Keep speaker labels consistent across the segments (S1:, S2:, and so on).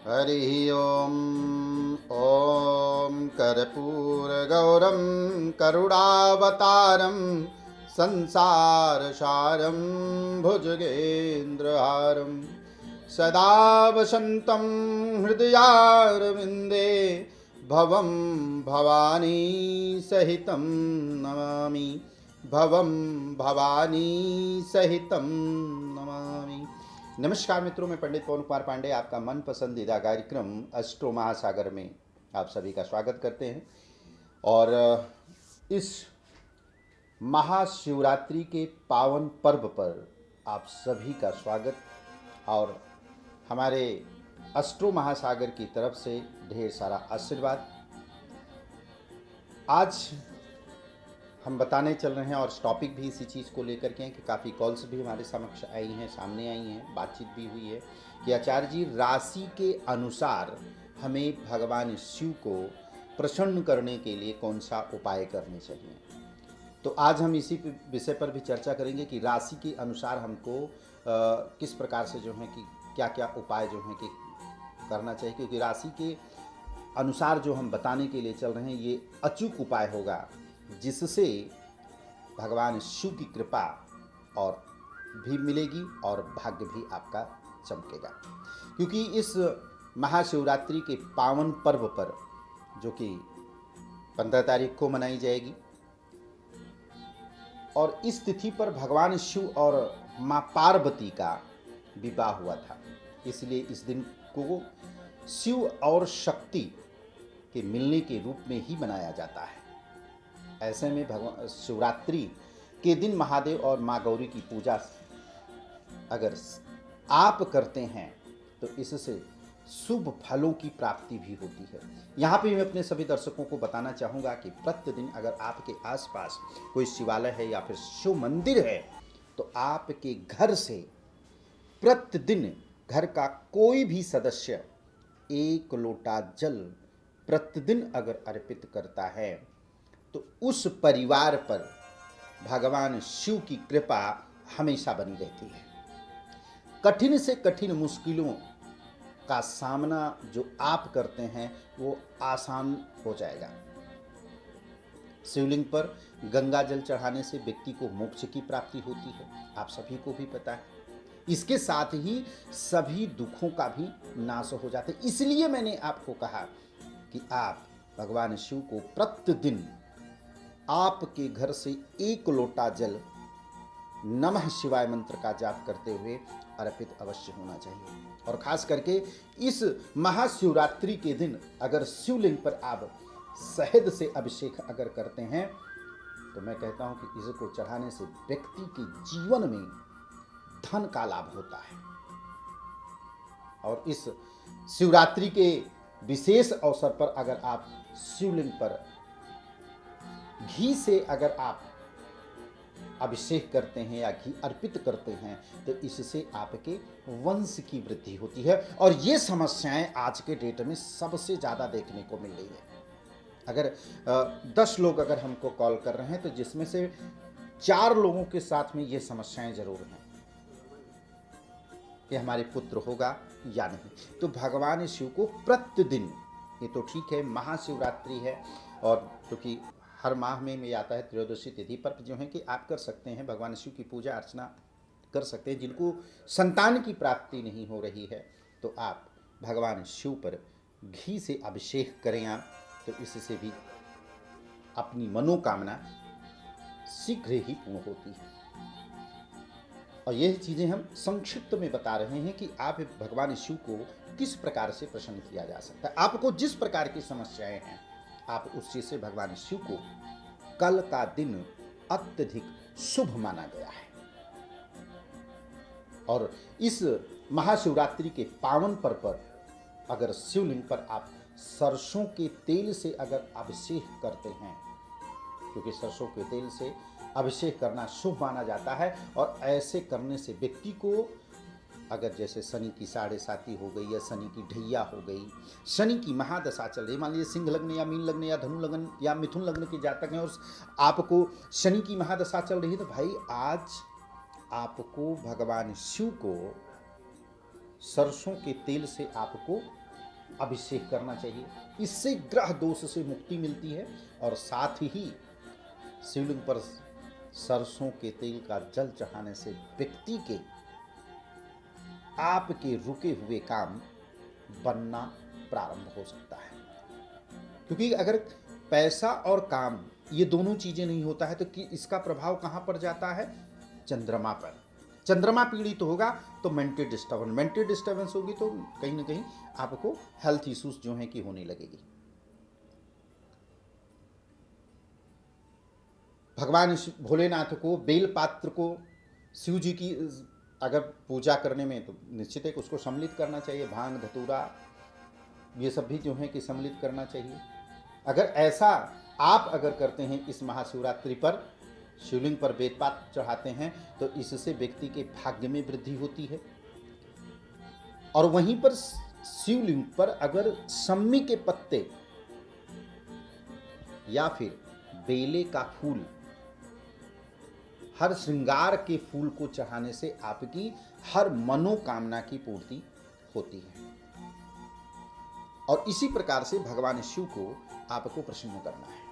S1: हरिः ओम् ॐ कर्पूरगौरं करुणावतारं संसारसारं भुजगेन्द्रहारं सदा वसन्तं हृदयारविन्दे भवं भवानी सहितं नमामि। भवं भवानी सहितं नमामि। नमस्कार मित्रों, मैं पंडित पवन कुमार पांडे आपका मन पसंदीदा कार्यक्रम अष्टो महासागर में आप सभी का स्वागत करते हैं। और इस महाशिवरात्रि के पावन पर्व पर आप सभी का स्वागत और हमारे अष्टो महासागर की तरफ से ढेर सारा आशीर्वाद। आज हम बताने चल रहे हैं और टॉपिक भी इसी चीज़ को लेकर के हैं कि काफ़ी कॉल्स भी हमारे समक्ष आई हैं, सामने आई हैं, बातचीत भी हुई है कि आचार्य जी राशि के अनुसार हमें भगवान शिव को प्रसन्न करने के लिए कौन सा उपाय करने चाहिए। तो आज हम इसी विषय पर भी चर्चा करेंगे कि राशि के अनुसार हमको किस प्रकार से जो है कि क्या क्या उपाय जो है कि करना चाहिए, क्योंकि राशि के अनुसार जो हम बताने के लिए चल रहे हैं ये अचूक उपाय होगा जिससे भगवान शिव की कृपा और भी मिलेगी और भाग्य भी आपका चमकेगा। क्योंकि इस महाशिवरात्रि के पावन पर्व पर जो कि 15 तारीख को मनाई जाएगी और इस तिथि पर भगवान शिव और माँ पार्वती का विवाह हुआ था, इसलिए इस दिन को शिव और शक्ति के मिलने के रूप में ही मनाया जाता है। ऐसे में भगवान शिवरात्रि के दिन महादेव और माँ गौरी की पूजा अगर आप करते हैं तो इससे शुभ फलों की प्राप्ति भी होती है। यहाँ पे मैं अपने सभी दर्शकों को बताना चाहूँगा कि प्रतिदिन अगर आपके आसपास कोई शिवालय है या फिर शिव मंदिर है तो आपके घर से प्रतिदिन घर का कोई भी सदस्य 1 लोटा जल प्रतिदिन अगर अर्पित करता है तो उस परिवार पर भगवान शिव की कृपा हमेशा बनी रहती है। कठिन से कठिन मुश्किलों का सामना जो आप करते हैं वो आसान हो जाएगा। शिवलिंग पर गंगा जल चढ़ाने से व्यक्ति को मोक्ष की प्राप्ति होती है, आप सभी को भी पता है। इसके साथ ही सभी दुखों का भी नाश हो जाता है। इसलिए मैंने आपको कहा कि आप भगवान शिव को प्रतिदिन आपके घर से 1 लोटा जल नमः शिवाय मंत्र का जाप करते हुए अर्पित अवश्य होना चाहिए। और खास करके इस महाशिवरात्रि के दिन अगर शिवलिंग पर आप शहद से अभिषेक अगर करते हैं तो मैं कहता हूं कि इसको चढ़ाने से व्यक्ति के जीवन में धन का लाभ होता है। और इस शिवरात्रि के विशेष अवसर पर अगर आप शिवलिंग पर घी से अगर आप अभिषेक करते हैं या घी अर्पित करते हैं तो इससे आपके वंश की वृद्धि होती है। और ये समस्याएं आज के डेट में सबसे ज़्यादा देखने को मिल रही है। अगर 10 लोग अगर हमको कॉल कर रहे हैं तो जिसमें से 4 लोगों के साथ में ये समस्याएं जरूर हैं कि हमारे पुत्र होगा या नहीं। तो भगवान शिव को प्रतिदिन, ये तो ठीक है महाशिवरात्रि है और क्योंकि हर माह में आता है त्रयोदशी तिथि पर जो है कि आप कर सकते हैं भगवान शिव की पूजा अर्चना कर सकते हैं। जिनको संतान की प्राप्ति नहीं हो रही है तो आप भगवान शिव पर घी से अभिषेक करें आप, तो इससे भी अपनी मनोकामना शीघ्र ही पूर्ण होती है। और यह चीज़ें हम संक्षिप्त में बता रहे हैं कि आप भगवान शिव को किस प्रकार से प्रसन्न किया जा सकता है। आपको जिस प्रकार की समस्याएं हैं आप उस चीज से भगवान शिव को, कल का दिन अत्यधिक शुभ माना गया है। और इस महाशिवरात्रि के पावन पर्व पर अगर शिवलिंग पर आप सरसों के तेल से अगर अभिषेक करते हैं, क्योंकि सरसों के तेल से अभिषेक करना शुभ माना जाता है और ऐसे करने से व्यक्ति को अगर जैसे शनि की 7.5 हो गई या शनि की ढैया हो गई, शनि की महादशा चल रही, मान लीजिए सिंह लग्न या मीन लग्न या धनु लग्न या मिथुन लग्न के जातक हैं और आपको शनि की महादशा चल रही है तो भाई आज आपको भगवान शिव को सरसों के तेल से आपको अभिषेक करना चाहिए। इससे ग्रह दोष से मुक्ति मिलती है और साथ ही शिवलिंग पर सरसों के तेल का जल चढ़ाने से व्यक्ति के आपके रुके हुए काम बनना प्रारंभ हो सकता है। क्योंकि अगर पैसा और काम ये दोनों चीजें नहीं होता है तो कि इसका प्रभाव कहां पर जाता है? चंद्रमा पर। चंद्रमा पीड़ित होगा तो मेंटल डिस्टर्बेंस होगी तो कहीं ना कहीं आपको हेल्थ इश्यूज जो हैं कि होने लगेगी। भगवान भोलेनाथ को बेलपात्र को शिव जी की अगर पूजा करने में तो निश्चित है कि उसको सम्मिलित करना चाहिए। भांग धतूरा ये सब भी जो है कि सम्मिलित करना चाहिए। अगर ऐसा आप अगर करते हैं इस महाशिवरात्रि पर शिवलिंग पर बेलपात्र चढ़ाते हैं तो इससे व्यक्ति के भाग्य में वृद्धि होती है। और वहीं पर शिवलिंग पर अगर सम्मी के पत्ते या फिर बेले का फूल, हर श्रृंगार के फूल को चढ़ाने से आपकी हर मनोकामना की पूर्ति होती है। और इसी प्रकार से भगवान शिव को आपको प्रसन्न करना है।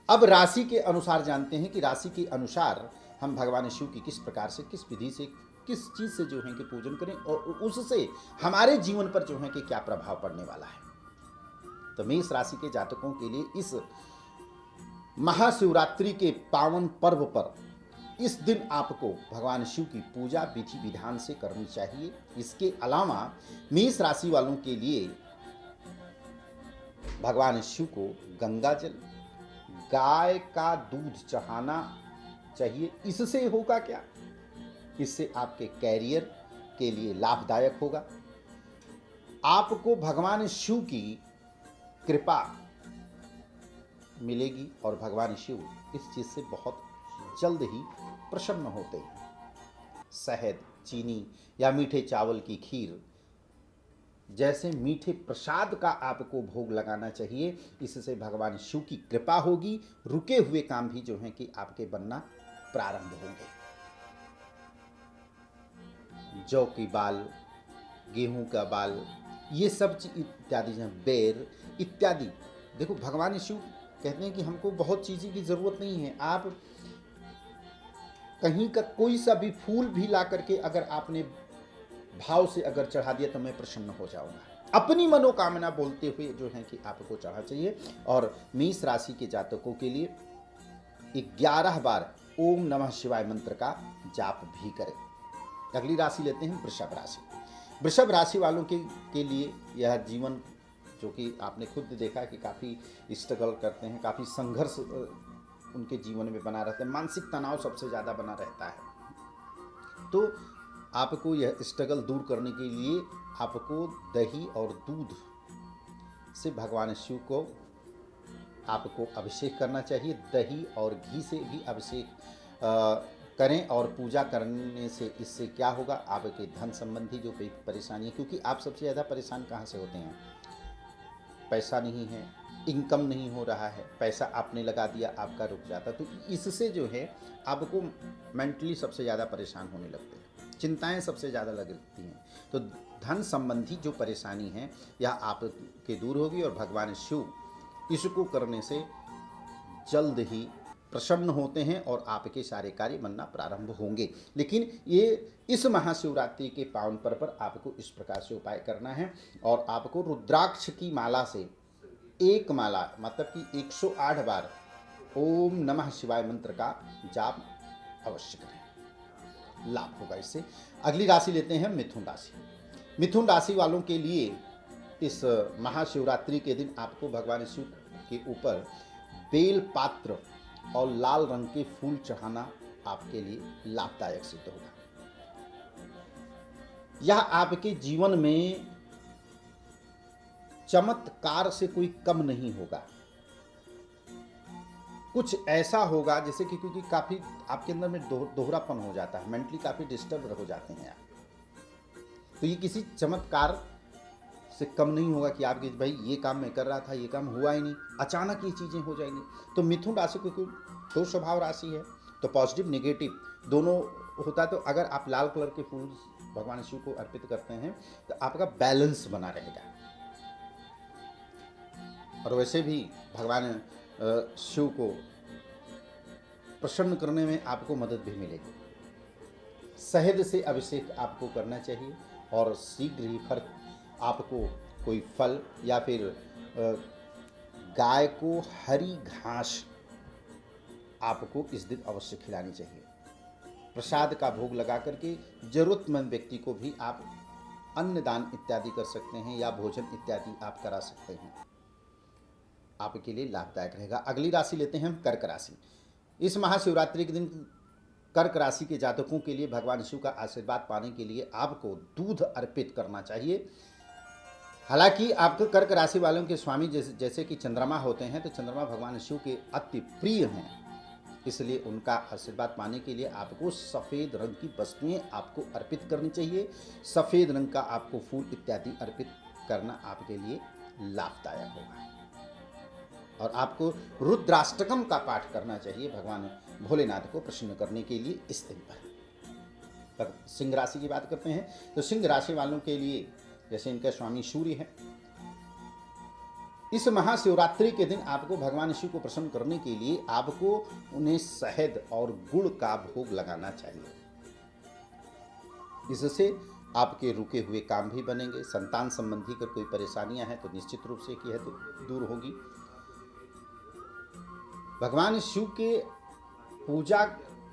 S1: अब राशि के अनुसार जानते हैं कि राशि के अनुसार हम भगवान शिव की किस प्रकार से, किस विधि से, किस चीज से जो है कि पूजन करें और उससे हमारे जीवन पर जो है कि क्या प्रभाव पड़ने वाला है। तो मेष राशि के जातकों के लिए इस महाशिवरात्रि के पावन पर्व पर इस दिन आपको भगवान शिव की पूजा विधि विधान से करनी चाहिए। इसके अलावा मेष राशि वालों के लिए भगवान शिव को गंगा जल, गाय का दूध चढ़ाना चाहिए। इससे होगा क्या? इससे आपके कैरियर के लिए लाभदायक होगा। आपको भगवान शिव की कृपा मिलेगी और भगवान शिव इस चीज से बहुत जल्द ही प्रसन्न होते हैं। शहद, चीनी या मीठे चावल की खीर जैसे मीठे प्रसाद का आपको भोग लगाना चाहिए। इससे भगवान शिव की कृपा होगी, रुके हुए काम भी जो हैं कि आपके बनना प्रारंभ होंगे। जौ की बाल, गेहूं का बाल, ये सब इत्यादि, बेर इत्यादि। देखो भगवान शिव कहते हैं कि हमको बहुत चीज़ों की ज़रूरत नहीं है। आप कहीं का कोई सा भी फूल भी ला करके अगर आपने भाव से अगर चढ़ा दिया तो मैं प्रसन्न हो जाऊंगा। अपनी मनोकामना बोलते हुए जो है कि आपको चढ़ा चाहिए। और मेष राशि के जातकों के लिए 11 बार ओम नमः शिवाय मंत्र का जाप भी करें। अगली राशि लेते हैं वृषभ राशि। वृषभ राशि वालों के लिए यह जीवन जो कि आपने खुद देखा कि काफ़ी स्ट्रगल करते हैं, काफ़ी संघर्ष उनके जीवन में बना रहता है, मानसिक तनाव सबसे ज़्यादा बना रहता है। तो आपको यह स्ट्रगल दूर करने के लिए आपको दही और दूध से भगवान शिव को आपको अभिषेक करना चाहिए। दही और घी से भी अभिषेक करें और पूजा करने से इससे क्या होगा, आपके धन संबंधी जो परेशानी है, क्योंकि आप सबसे ज़्यादा परेशान कहाँ से होते हैं? पैसा नहीं है, इनकम नहीं हो रहा है, पैसा आपने लगा दिया आपका रुक जाता, तो इससे जो है आपको मेंटली सबसे ज़्यादा परेशान होने लगते हैं, चिंताएं सबसे ज़्यादा लगती हैं। तो धन संबंधी जो परेशानी है यह आपके दूर होगी और भगवान शिव इसको करने से जल्द ही प्रसन्न होते हैं और आपके सारे कार्य बनना प्रारंभ होंगे। लेकिन ये इस महाशिवरात्रि के पावन पर्व पर आपको इस प्रकार से उपाय करना है और आपको रुद्राक्ष की माला से एक माला मतलब कि 108 बार ओम नमः शिवाय मंत्र का जाप अवश्य करें, लाभ होगा इससे। अगली राशि लेते हैं मिथुन राशि। मिथुन राशि वालों के लिए इस महाशिवरात्रि के दिन आपको भगवान शिव के ऊपर बेल पात्र और लाल रंग के फूल चढ़ाना आपके लिए लाभदायक सिद्ध होगा। यह आपके जीवन में चमत्कार से कोई कम नहीं होगा। कुछ ऐसा होगा जैसे कि क्योंकि काफी आपके अंदर में दोहरापन हो जाता है, मेंटली काफी डिस्टर्ब हो जाते हैं आप, तो ये किसी चमत्कार से कम नहीं होगा कि आपके भाई ये काम मैं कर रहा था, ये काम हुआ ही नहीं, अचानक ये चीज़ें हो जाएंगी। तो मिथुन राशि को दो स्वभाव राशि है, तो पॉजिटिव नेगेटिव दोनों होता है। तो अगर आप लाल कलर के फूल भगवान शिव को अर्पित करते हैं तो आपका बैलेंस बना रहेगा। और वैसे भी भगवान शिव को प्रसन्न करने में आपको मदद भी मिलेगी। शहद से अभिषेक आपको करना चाहिए और शीघ्र ही आपको कोई फल या फिर गाय को हरी घास आपको इस दिन अवश्य खिलानी चाहिए। प्रसाद का भोग लगा करके जरूरतमंद व्यक्ति को भी आप अन्नदान इत्यादि कर सकते हैं या भोजन इत्यादि आप करा सकते हैं, आपके लिए लाभदायक रहेगा। अगली राशि लेते हैं हम कर्क राशि। इस महाशिवरात्रि के दिन कर्क राशि के जातकों के लिए भगवान शिव का आशीर्वाद पाने के लिए आपको दूध अर्पित करना चाहिए। हालांकि आपके कर्क राशि वालों के स्वामी जैसे कि चंद्रमा होते हैं, तो चंद्रमा भगवान शिव के अति प्रिय हैं, इसलिए उनका आशीर्वाद पाने के लिए आपको सफ़ेद रंग की वस्तुएं आपको अर्पित करनी चाहिए। सफ़ेद रंग का आपको फूल इत्यादि अर्पित करना आपके लिए लाभदायक होगा। और आपको रुद्राष्टकम का पाठ करना चाहिए भगवान भोलेनाथ को प्रसन्न करने के लिए इस दिन पर। सिंह राशि की बात करते हैं तो सिंह राशि वालों के लिए, जैसे इनका स्वामी सूर्य है, इस महाशिवरात्रि के दिन आपको भगवान शिव को प्रसन्न करने के लिए आपको उन्हें शहद और गुड़ का भोग लगाना चाहिए। इससे आपके रुके हुए काम भी बनेंगे। संतान संबंधी अगर कोई परेशानियां हैं तो निश्चित रूप से यह तो दूर होगी। भगवान शिव के पूजा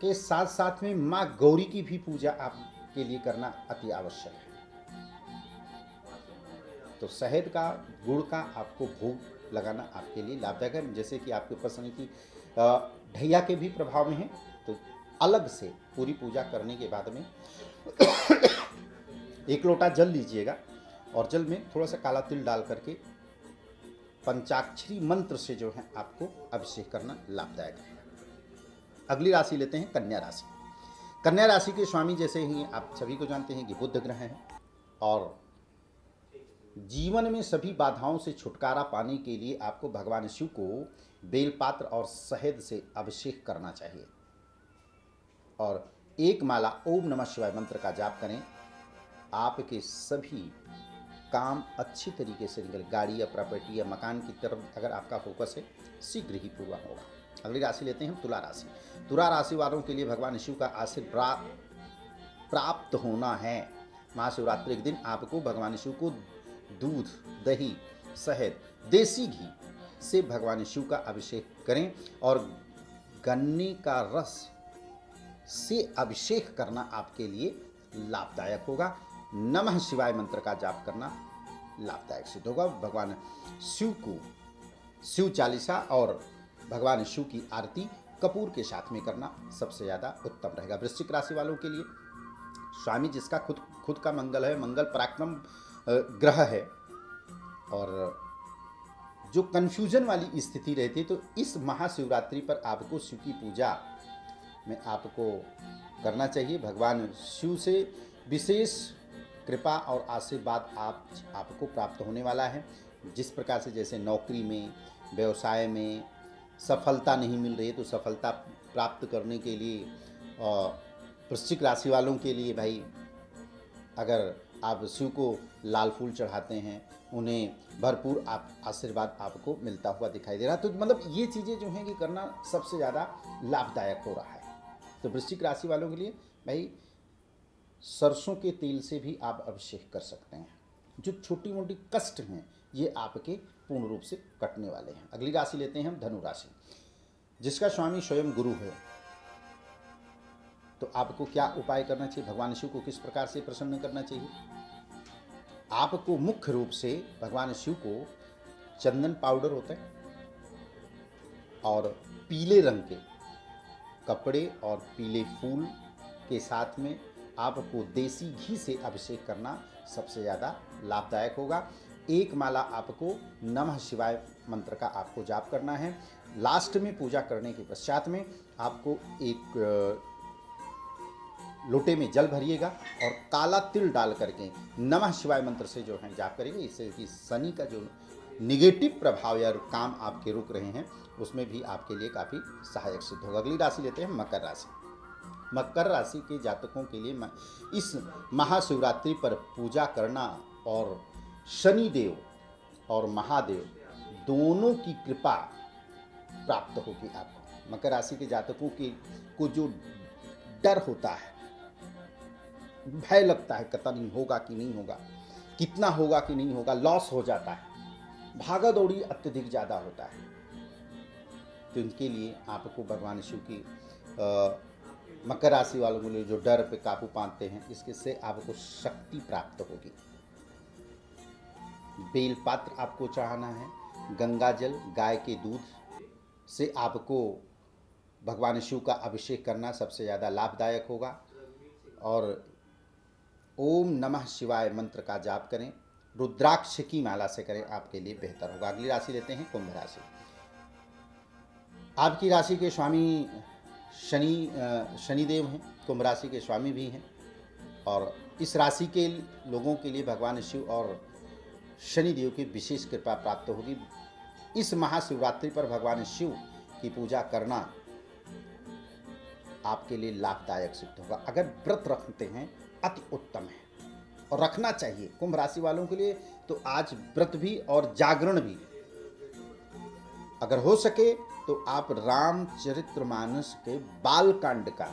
S1: के साथ साथ में माँ गौरी की भी पूजा आपके लिए करना अति आवश्यक है। तो शहद का, गुड़ का आपको भोग लगाना आपके लिए लाभदायक है। जैसे कि आपके प्रश्न की ढैया के भी प्रभाव में है, तो अलग से पूरी पूजा करने के बाद में 1 लोटा जल लीजिएगा और जल में थोड़ा सा काला तिल डाल करके पंचाक्षरी मंत्र से जो है आपको अभिषेक करना लाभदायक है। अगली राशि लेते हैं कन्या राशि। कन्या राशि के स्वामी जैसे ही आप सभी को जानते हैं कि बुध ग्रह हैं और जीवन में सभी बाधाओं से छुटकारा पाने के लिए आपको भगवान शिव को बेलपात्र और शहद से अभिषेक करना चाहिए और 1 माला ओम नमः शिवाय मंत्र का जाप करें। आपके सभी काम अच्छी तरीके से निकल, गाड़ी या प्रॉपर्टी या मकान की तरफ अगर आपका फोकस है, शीघ्र ही पूरा होगा। अगली राशि लेते हैं हम तुला राशि। तुला राशि वालों के लिए भगवान शिव का आशीर्वाद प्राप्त होना है। महाशिवरात्रि के दिन आपको भगवान शिव को दूध, दही, शहद, देसी घी से भगवान शिव का अभिषेक करें और गन्ने का रस से अभिषेक करना आपके लिए लाभदायक होगा। नमः शिवाय मंत्र का जाप करना लाभदायक सिद्ध होगा। भगवान शिव को शिव चालीसा और भगवान शिव की आरती कपूर के साथ में करना सबसे ज़्यादा उत्तम रहेगा। वृश्चिक राशि वालों के लिए स्वामी जिसका खुद का मंगल है, मंगल पराक्रम ग्रह है और जो कन्फ्यूजन वाली स्थिति रहती है, तो इस महाशिवरात्रि पर आपको शिव की पूजा में आपको करना चाहिए। भगवान शिव से विशेष कृपा और आशीर्वाद आपको प्राप्त होने वाला है। जिस प्रकार से जैसे नौकरी में, व्यवसाय में सफलता नहीं मिल रही है, तो सफलता प्राप्त करने के लिए वृश्चिक राशि वालों के लिए भाई, अगर आप शिव को लाल फूल चढ़ाते हैं, उन्हें भरपूर आशीर्वाद आपको मिलता हुआ दिखाई दे रहा है। तो मतलब ये चीज़ें जो हैं कि करना सबसे ज़्यादा लाभदायक हो रहा है। तो वृश्चिक राशि वालों के लिए भाई सरसों के तेल से भी आप अभिषेक कर सकते हैं। जो छोटी मोटी कष्ट हैं ये आपके पूर्ण रूप से कटने वाले हैं। अगली राशि लेते हैं हम धनु राशि, जिसका स्वामी स्वयं गुरु है। तो आपको क्या उपाय करना चाहिए, भगवान शिव को किस प्रकार से प्रसन्न करना चाहिए? आपको मुख्य रूप से भगवान शिव को चंदन पाउडर होता है और पीले रंग के कपड़े और पीले फूल के साथ में आपको देसी घी से अभिषेक करना सबसे ज़्यादा लाभदायक होगा। 1 माला आपको नमः शिवाय मंत्र का आपको जाप करना है। लास्ट में पूजा करने के पश्चात में आपको एक लोटे में जल भरिएगा और काला तिल डाल करके नमः शिवाय मंत्र से जो है जाप करेंगे। इससे कि शनि का जो निगेटिव प्रभाव या काम आपके रुक रहे हैं उसमें भी आपके लिए काफ़ी सहायक सिद्ध होगा। अगली राशि लेते हैं मकर राशि। मकर राशि के जातकों के लिए इस महाशिवरात्रि पर पूजा करना और शनिदेव और महादेव दोनों की कृपा प्राप्त होगी आपको। मकर राशि के जातकों को जो डर होता है, भय लगता है, पता नहीं होगा कि नहीं होगा, कितना होगा कि नहीं होगा, लॉस हो जाता है, भागा दौड़ी अत्यधिक ज़्यादा होता है, तो इनके लिए आपको भगवान शिव की मकर राशि वालों के लिए जो डर पे काबू पाते हैं, इसके से आपको शक्ति प्राप्त होगी। बेलपात्र आपको चढ़ाना है, गंगा जल, गाय के दूध से आपको भगवान शिव का अभिषेक करना सबसे ज़्यादा लाभदायक होगा। और ओम नमः शिवाय मंत्र का जाप करें, रुद्राक्ष की माला से करें, आपके लिए बेहतर होगा। अगली राशि लेते हैं कुंभ राशि। आपकी राशि के स्वामी शनिदेव हैं, कुंभ राशि के स्वामी भी हैं, और इस राशि के लोगों के लिए भगवान शिव और शनिदेव की विशेष कृपा प्राप्त होगी। इस महाशिवरात्रि पर भगवान शिव की पूजा करना आपके लिए लाभदायक सिद्ध होगा। अगर व्रत रखते हैं अति उत्तम है और रखना चाहिए कुंभ राशि वालों के लिए। तो आज व्रत भी और जागरण भी, अगर हो सके तो आप रामचरितमानस के बालकांड का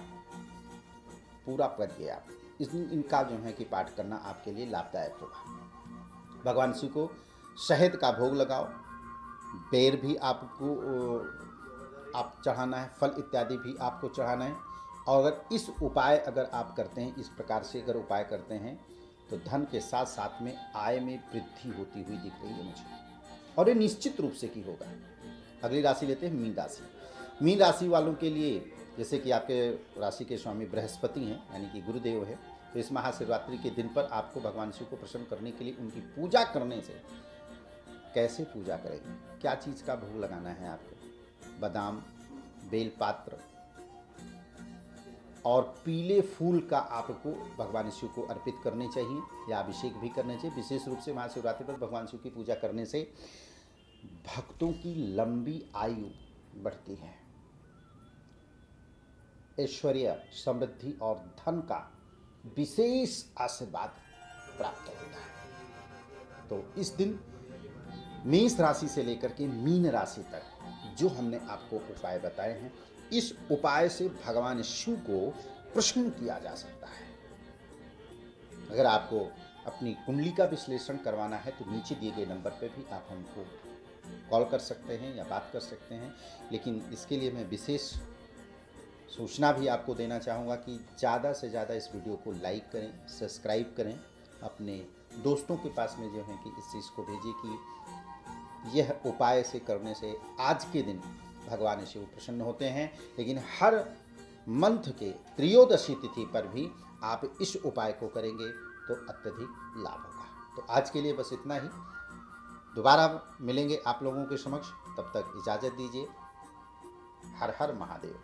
S1: पूरा पढ़िए। आप इनका जो है कि पाठ करना आपके लिए लाभदायक होगा। भगवान शिव को शहद का भोग लगाओ, बेर भी आपको आप चढ़ाना है, फल इत्यादि भी आपको चढ़ाना है। और अगर इस उपाय अगर आप करते हैं, इस प्रकार से अगर उपाय करते हैं, तो धन के साथ साथ में आय में वृद्धि होती हुई दिख रही है मुझे, और ये निश्चित रूप से की होगा। अगली राशि लेते हैं मीन राशि। मीन राशि वालों के लिए, जैसे कि आपके राशि के स्वामी बृहस्पति हैं, यानी कि गुरुदेव है, तो इस महाशिवरात्रि के दिन पर आपको भगवान शिव को प्रसन्न करने के लिए उनकी पूजा करने से, कैसे पूजा करेंगे, क्या चीज़ का भोग लगाना है आपको, बादाम, बेलपात्र और पीले फूल का आपको भगवान शिव को अर्पित करने चाहिए या अभिषेक भी करने चाहिए। विशेष रूप से महाशिवरात्रि पर भगवान शिव की पूजा करने से भक्तों की लंबी आयु बढ़ती है, ऐश्वर्य, समृद्धि और धन का विशेष आशीर्वाद प्राप्त होता है। तो इस दिन मेष राशि से लेकर के मीन राशि तक जो हमने आपको उपाय बताए हैं, इस उपाय से भगवान शिव को प्रसन्न किया जा सकता है। अगर आपको अपनी कुंडली का विश्लेषण करवाना है तो नीचे दिए गए नंबर पर भी आप हमको कॉल कर सकते हैं या बात कर सकते हैं। लेकिन इसके लिए मैं विशेष सूचना भी आपको देना चाहूँगा कि ज़्यादा से ज़्यादा इस वीडियो को लाइक करें, सब्सक्राइब करें, अपने दोस्तों के पास में जो है कि इस चीज़ को भेजिए कि यह उपाय से करने से आज के दिन भगवान शिव प्रसन्न होते हैं। लेकिन हर मंथ के त्रयोदशी तिथि पर भी आप इस उपाय को करेंगे तो अत्यधिक लाभ होगा। तो आज के लिए बस इतना ही। दोबारा मिलेंगे आप लोगों के समक्ष, तब तक इजाज़त दीजिए। हर हर महादेव।